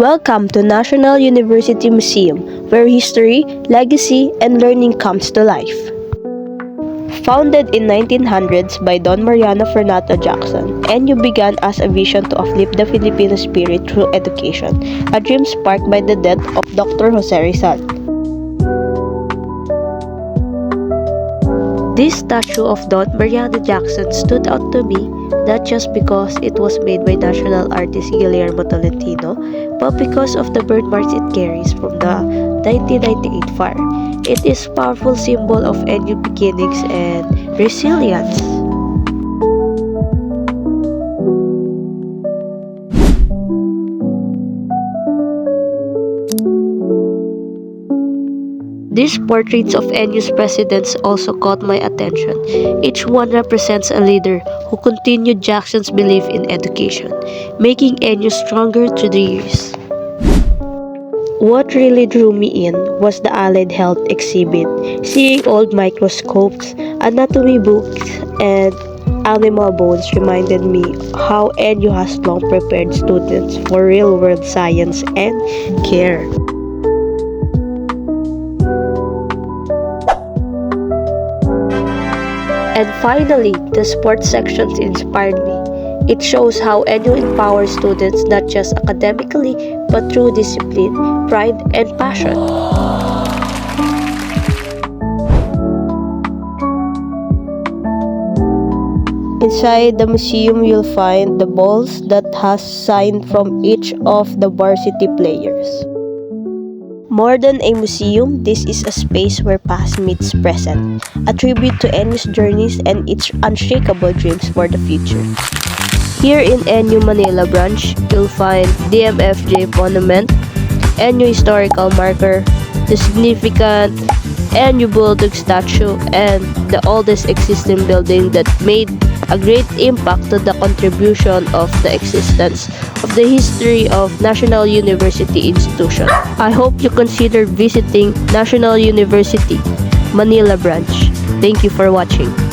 Welcome to National University Museum, where history, legacy, and learning comes to life. Founded in 1900s by Don Mariano Fernando Jackson, NU began as a vision to uplift the Filipino spirit through education, a dream sparked by the death of Dr. Jose Rizal. This statue of Don Mariano Jackson stood out to me not just because it was made by national artist Guillermo Tolentino, but because of the birthmarks it carries from the 1998 fire. It is a powerful symbol of new beginnings and resilience. These portraits of NU's presidents also caught my attention. Each one represents a leader who continued Jackson's belief in education, making NU stronger through the years. What really drew me in was the allied health exhibit. Seeing old microscopes, anatomy books, and animal bones reminded me how NU has long prepared students for real-world science and care. And finally, the sports sections inspired me. It shows how NU empowers students not just academically, but through discipline, pride, and passion. Inside the museum, you'll find the balls that has signed from each of the varsity players. More than a museum, this is a space where past meets present, a tribute to NU's journeys and its unshakable dreams for the future. Here in NU Manila branch, you'll find DMFJ Monument, NU Historical Marker, the significant NU Bulldog statue, and the oldest existing building that made a great impact to the contribution of the existence of the history of National University institution. I hope you consider visiting National University Manila branch. Thank you for watching.